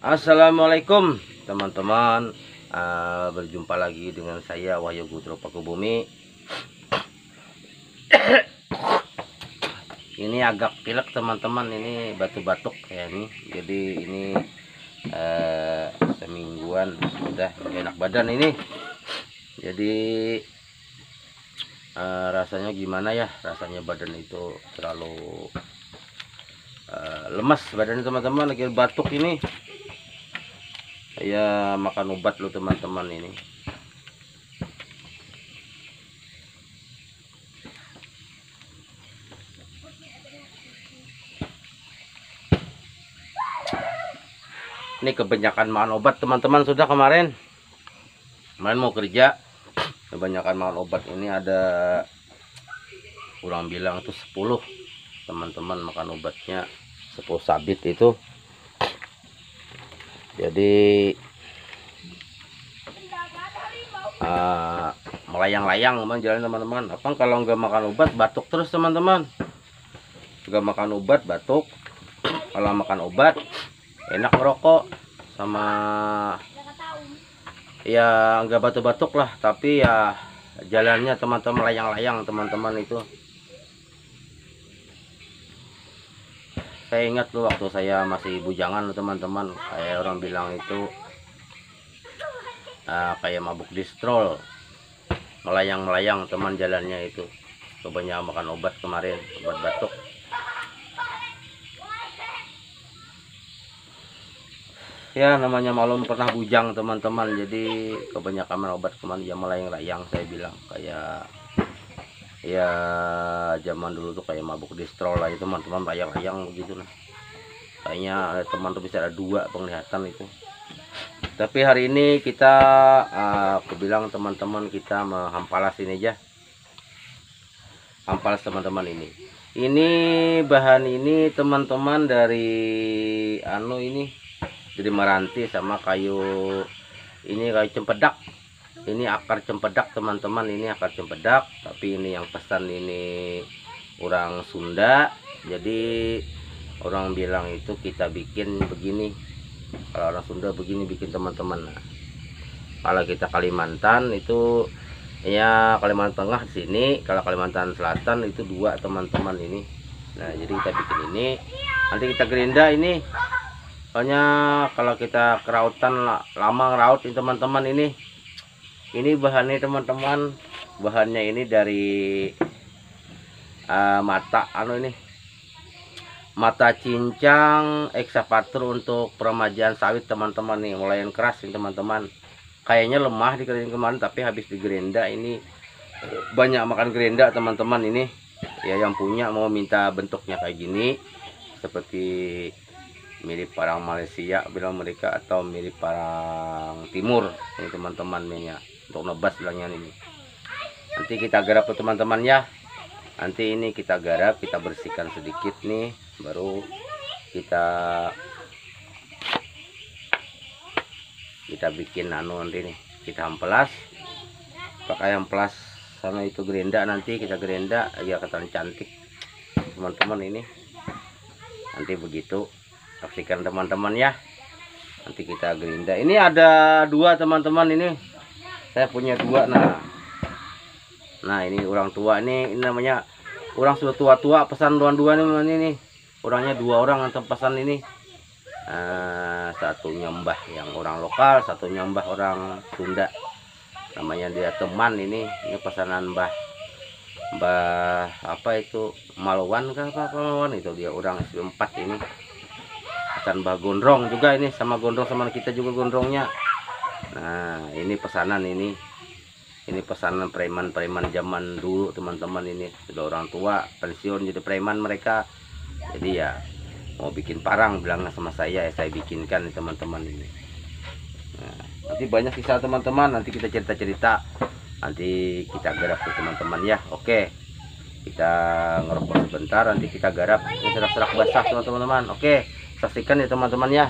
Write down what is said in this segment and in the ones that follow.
Assalamualaikum teman-teman. Berjumpa lagi dengan saya Wahyu Gutro Pakubumi. Ini agak pilek teman-teman, ini batuk-batuk kayak ini. Jadi ini semingguan udah enak badan ini. Jadi rasanya gimana ya? Rasanya badan itu terlalu lemas badan teman-teman, lagi batuk ini. Ya makan obat lo teman-teman ini. Ini kebanyakan makan obat teman-teman, sudah kemarin mau kerja kebanyakan makan obat. Ini ada kurang bilang itu 10 teman-teman makan obatnya, 10 sabit itu. Jadi melayang-layang teman jalan teman-teman. Apa kalau nggak makan obat batuk terus teman-teman, nggak makan obat batuk. Kalau makan obat enak merokok sama ya nggak batuk-batuk lah, tapi ya jalannya teman-teman layang-layang teman-teman. Itu saya ingat tuh waktu saya masih bujangan teman-teman, kayak orang bilang itu kayak mabuk distrol, melayang-melayang teman jalannya itu. Kebanyakan makan obat kemarin, obat batuk. Ya namanya malum pernah bujang teman-teman, jadi kebanyakan makan obat kemarin ya melayang-layang. Saya bilang kayak ya zaman dulu tuh kayak mabuk distrol lah itu teman-teman, layang-layang begitu nah. Kayaknya teman tuh bisa ada 2 penglihatan itu. Tapi hari ini kita aku bilang teman-teman kita menghampalas ini aja. Hampalas teman-teman ini bahan ini teman-teman dari ini dari meranti sama kayu ini, kayu cempedak. Ini akar cempedak teman-teman, ini akar cempedak. Tapi ini yang pesan ini orang Sunda, jadi orang bilang itu kita bikin begini. Kalau orang Sunda begini bikin teman-teman. Nah, kalau kita Kalimantan itu ya Kalimantan Tengah di sini, kalau Kalimantan Selatan itu 2 teman-teman ini. Nah jadi kita bikin ini, nanti kita gerinda ini. Soalnya kalau kita kerautan lama ngeraut ini teman-teman ini bahannya teman-teman, bahannya ini dari mata ini mata cincang ekskavator untuk peremajaan sawit teman-teman nih, mulai keras ini teman-teman. Kayaknya lemah dikeringin kemarin, tapi habis digerenda ini banyak makan gerenda teman-teman ini. Ya yang punya mau minta bentuknya kayak gini, seperti mirip parang Malaysia bilang mereka, atau mirip parang timur ini teman-teman minyak untuk nebas bilangnya ini. Nanti kita garap teman-teman ya. Nanti ini kita garap, kita bersihkan sedikit nih, baru kita bikin nanti nih, kita amplas pakai amplas sama itu gerenda. Nanti kita gerenda ya kelihatan cantik teman-teman ini. Nanti begitu saksikan teman-teman ya. Nanti kita gerenda. Ini ada 2 teman-teman, ini saya punya 2. Nah ini orang tua ini namanya orang sudah tua-tua pesan dua nih. Orangnya 2 orang yang pesan ini. Satunya mbah yang orang lokal, satunya mbah orang Sunda. Namanya dia teman ini pesanan mbah apa itu Malwan kah apa Malwan itu, dia orang SP4 ini. Pesan mbah gondrong juga ini, sama gondrong sama kita juga gondrongnya. Nah ini pesanan ini pesanan preman-preman zaman dulu teman-teman. Ini sudah orang tua pensiun jadi preman mereka. Jadi ya mau bikin parang bilangnya sama saya, saya bikinkan teman-teman ini. Nah, nanti banyak kisah teman-teman, nanti kita cerita-cerita, nanti kita garap ke teman-teman ya. Oke, kita ngerokok sebentar, nanti kita garap. Ini serak-serak basah teman-teman. Oke, saksikan ya teman-teman ya.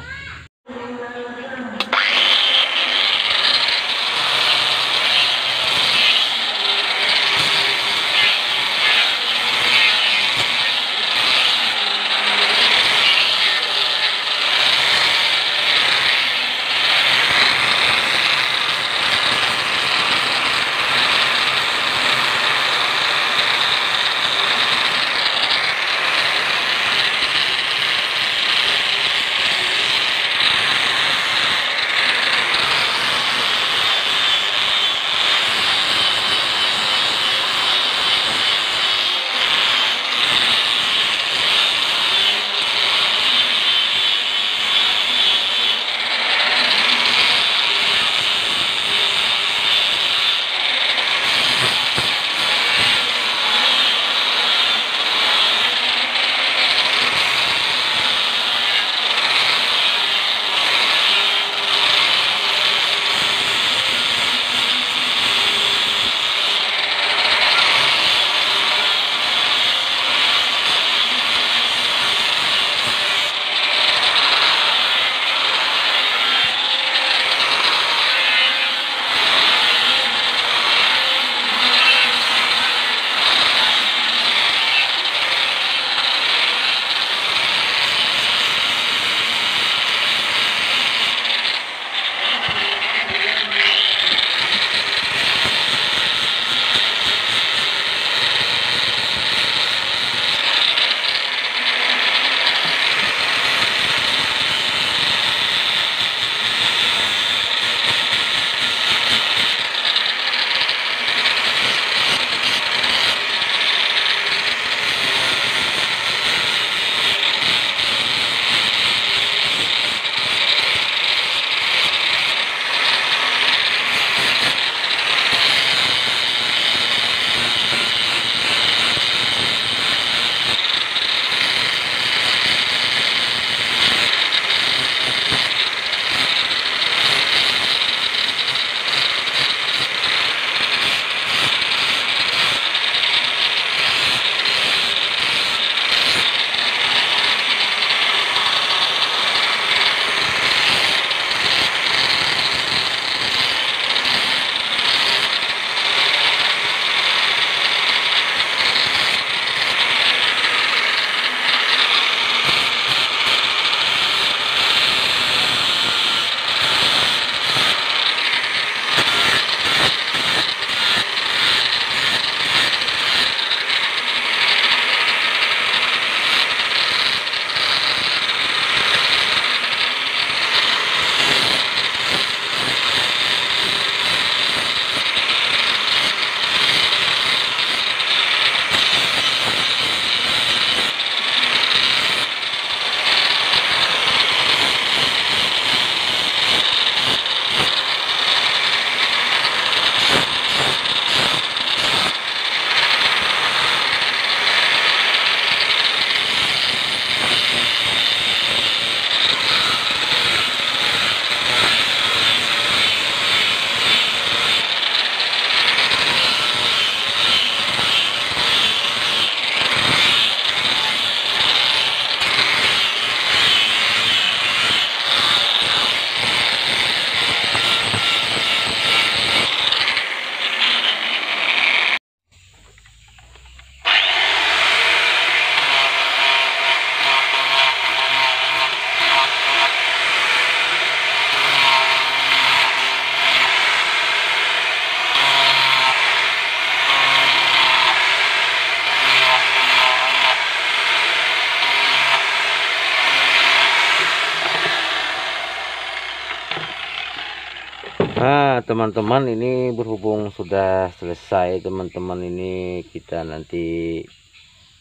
Nah teman-teman, ini berhubung sudah selesai teman-teman, ini kita nanti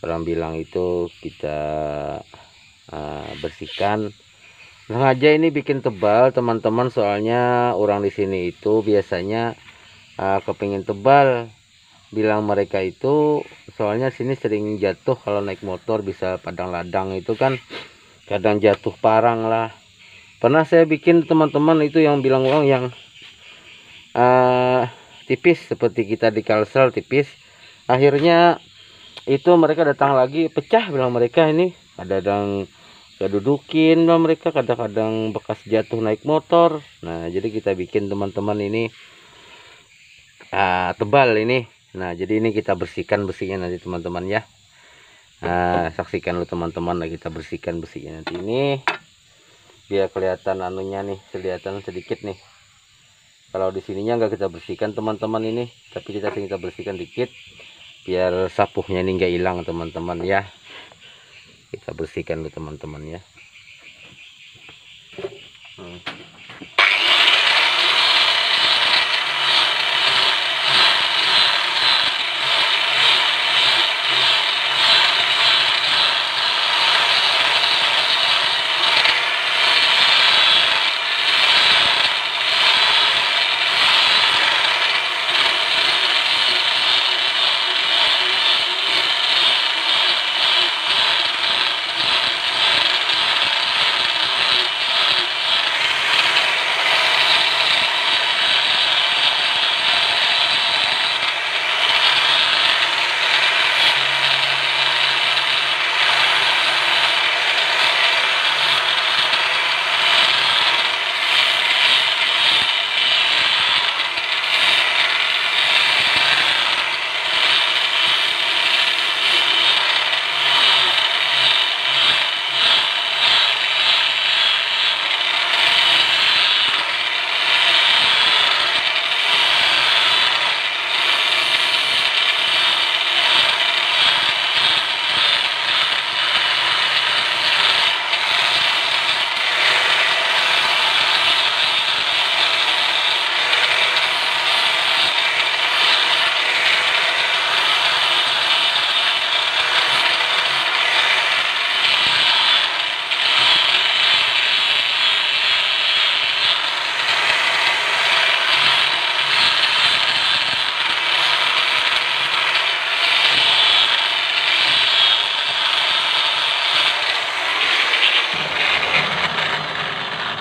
orang bilang itu kita bersihkan. Sengaja ini bikin tebal teman-teman, soalnya orang di sini itu biasanya kepingin tebal. Bilang mereka itu soalnya sini sering jatuh kalau naik motor, bisa padang ladang itu kan kadang jatuh parang lah. Pernah saya bikin teman-teman itu yang bilang orang yang tipis seperti kita di Kalsel tipis. Akhirnya itu mereka datang lagi, pecah bilang mereka, ini kadang kedudukin bilang mereka, kadang-kadang bekas jatuh naik motor. Nah jadi kita bikin teman-teman ini tebal ini. Nah jadi ini kita bersihkan nanti teman-teman ya. Saksikan lu teman-teman, lah kita bersihkan nanti ini biar kelihatan anunya nih, kelihatan sedikit nih. Kalau di sininya nggak kita bersihkan teman-teman ini, tapi kita bersihkan dikit biar sapuhnya ini nggak hilang teman-teman ya. Kita bersihkan lu teman-teman ya.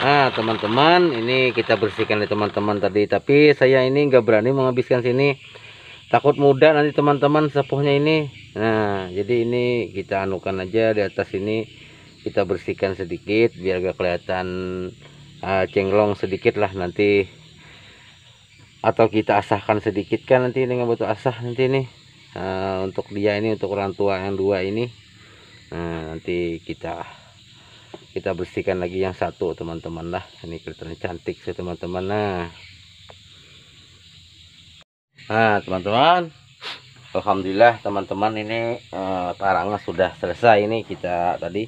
Nah teman-teman, ini kita bersihkan nih teman-teman tadi, tapi saya ini nggak berani menghabiskan sini, takut mudah nanti teman-teman sapuhnya ini. Nah jadi ini kita anukan aja di atas ini, kita bersihkan sedikit biar gak kelihatan cenglong sedikit lah nanti, atau kita asahkan sedikit kan nanti, ini nggak butuh asah nanti ini untuk dia ini, untuk orang tua yang dua ini. Nah nanti kita bersihkan lagi yang satu teman-teman lah. Ini kelihatan cantik sih teman-teman. Nah teman-teman, alhamdulillah teman-teman, ini parangnya sudah selesai. Ini kita tadi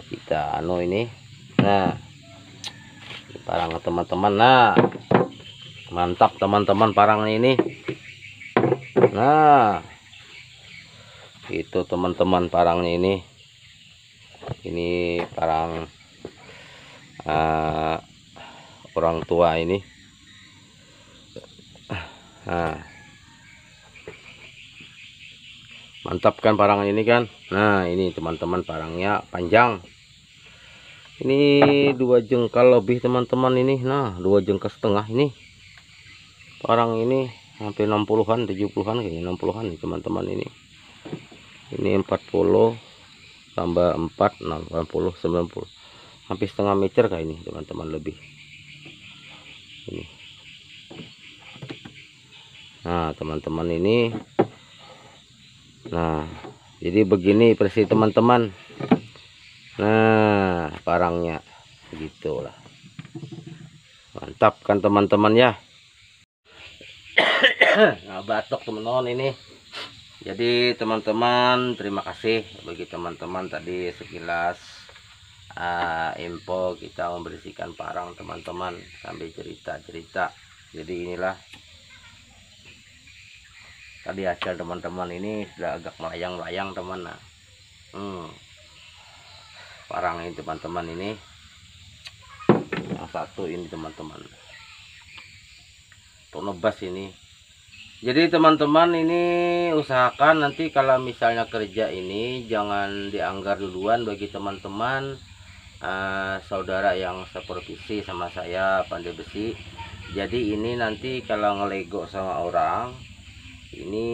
kita ini. Nah ini parangnya teman-teman. Nah mantap teman-teman parangnya ini. Nah itu teman-teman parangnya ini. Ini parang orang tua ini. Nah mantap kan parang ini kan. Nah ini teman-teman parangnya panjang, ini 2 jengkal lebih teman-teman ini. Nah 2 jengkal setengah ini parang ini, hampir 60-an 70-an kayaknya, 60-an nih teman-teman ini. Ini 40 tambah 4 80 90, hampir setengah meter kayak ini teman-teman, lebih ini. Nah teman-teman ini, nah jadi begini persis teman-teman. Nah parangnya begitulah, mantap kan teman-teman ya. Nah batok teman-teman ini. Jadi teman-teman, terima kasih bagi teman-teman tadi sekilas info kita membersihkan parang teman-teman sambil cerita-cerita. Jadi inilah tadi hasil teman-teman, ini sudah agak melayang-layang teman. Nah, parang ini teman-teman, ini yang satu ini teman-teman untuk nebas ini. Jadi teman-teman ini usahakan nanti kalau misalnya kerja ini jangan dianggar duluan bagi teman-teman saudara yang supervisi sama saya pandai besi. Jadi ini nanti kalau ngelego sama orang ini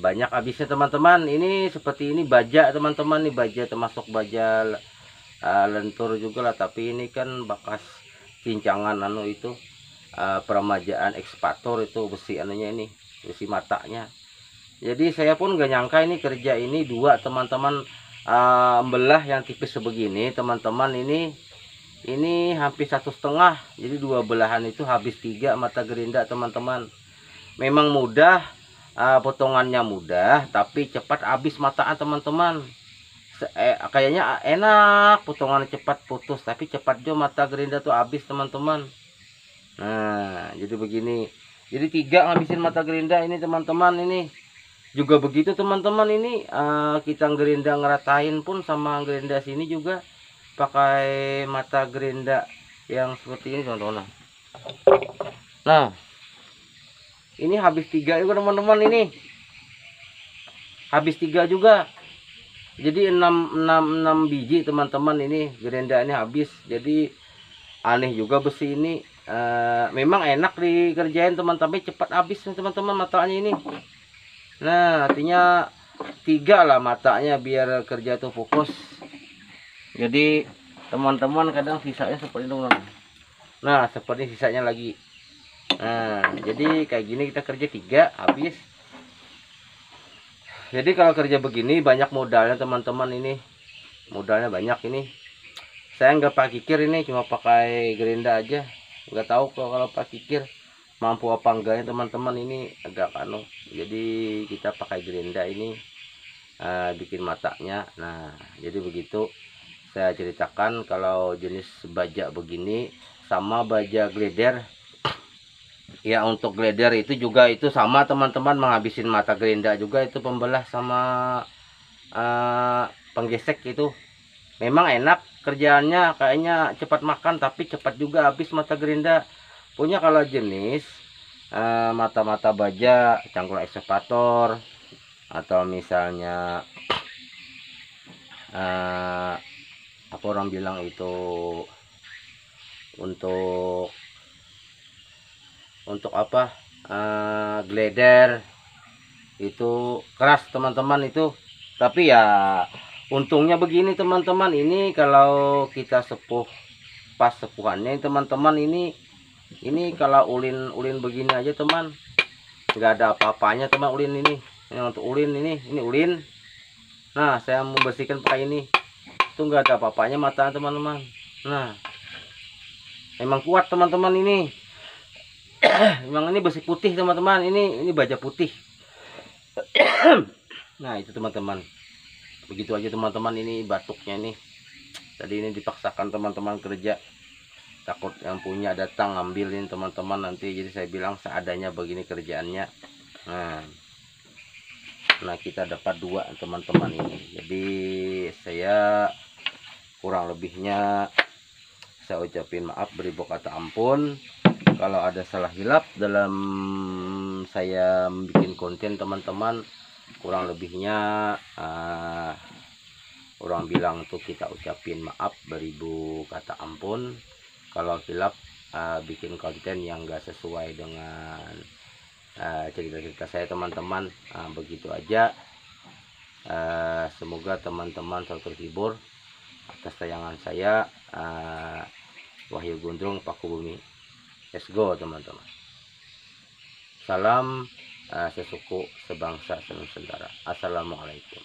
banyak habisnya teman-teman. Ini seperti ini baja teman-teman, ini baja termasuk baja lentur juga lah, tapi ini kan bekas cincangan itu peremajaan ekskavator itu besi anunya, ini besi matanya. Jadi saya pun gak nyangka ini kerja ini dua teman-teman, belah yang tipis sebegini teman-teman, ini hampir 1,5. Jadi dua belahan itu habis 3 mata gerinda teman-teman. Memang mudah, potongannya mudah, tapi cepat habis mataan teman-teman. Kayaknya enak potongan cepat putus, tapi cepat juga mata gerinda tuh habis teman-teman. Nah jadi begini, jadi 3 ngabisin mata gerinda ini teman-teman. Ini juga begitu teman-teman, ini kita gerinda ngeratain pun sama gerinda sini juga pakai mata gerinda yang seperti ini teman-teman. Nah ini habis 3 juga teman-teman, ini habis 3 juga. Jadi 6 biji teman-teman, ini gerinda ini habis. Jadi aneh juga besi ini, memang enak dikerjain teman-teman, cepat habis teman-teman matanya ini. Nah artinya 3 lah matanya biar kerja itu fokus. Jadi teman-teman kadang sisanya seperti itu. Nah seperti sisanya lagi. Nah jadi kayak gini kita kerja 3 habis. Jadi kalau kerja begini banyak modalnya teman-teman, ini modalnya banyak. Ini saya nggak pakai kikir, ini cuma pakai gerinda aja. Nggak tahu kalau pakai kikir mampu apa enggaknya teman-teman, ini agak jadi kita pakai gerinda ini bikin matanya. Nah jadi begitu saya ceritakan kalau jenis baja begini sama baja gleder. Ya untuk gleder itu juga itu sama teman-teman, menghabisin mata gerinda juga itu pembelah sama penggesek itu. Memang enak kerjaannya, kayaknya cepat makan tapi cepat juga habis mata gerinda. Punya kalau jenis mata-mata baja cangkul ekskavator atau misalnya apa orang bilang itu untuk apa gleder itu keras teman-teman itu. Tapi ya untungnya begini teman-teman, ini kalau kita sepuh pas sepuhannya teman-teman, ini kalau ulin begini aja teman, nggak ada apa-apanya teman. Ulin ini untuk ulin ini ulin. Nah saya membersihkan pakai ini tuh nggak ada apa-apanya mata teman-teman. Nah emang kuat teman-teman ini. Memang ini besi putih teman-teman, ini baja putih. Nah itu teman-teman, begitu aja teman-teman. Ini batuknya ini tadi ini dipaksakan teman-teman kerja, takut yang punya datang ngambilin teman-teman nanti. Jadi saya bilang seadanya begini kerjaannya. Nah kita dapat 2 teman-teman ini. Jadi saya kurang lebihnya saya ucapin maaf, beribu kata ampun kalau ada salah hilap dalam saya bikin konten teman-teman. Kurang lebihnya orang bilang tuh kita ucapin maaf, beribu kata ampun kalau hilap bikin konten yang gak sesuai dengan cerita-cerita saya teman-teman. Begitu aja. Semoga teman-teman selalu terhibur atas tayangan saya. Wahyu Gundrung Pakubumi. Let's go teman-teman. Salam sesuku, sebangsa, senusantara. Assalamualaikum.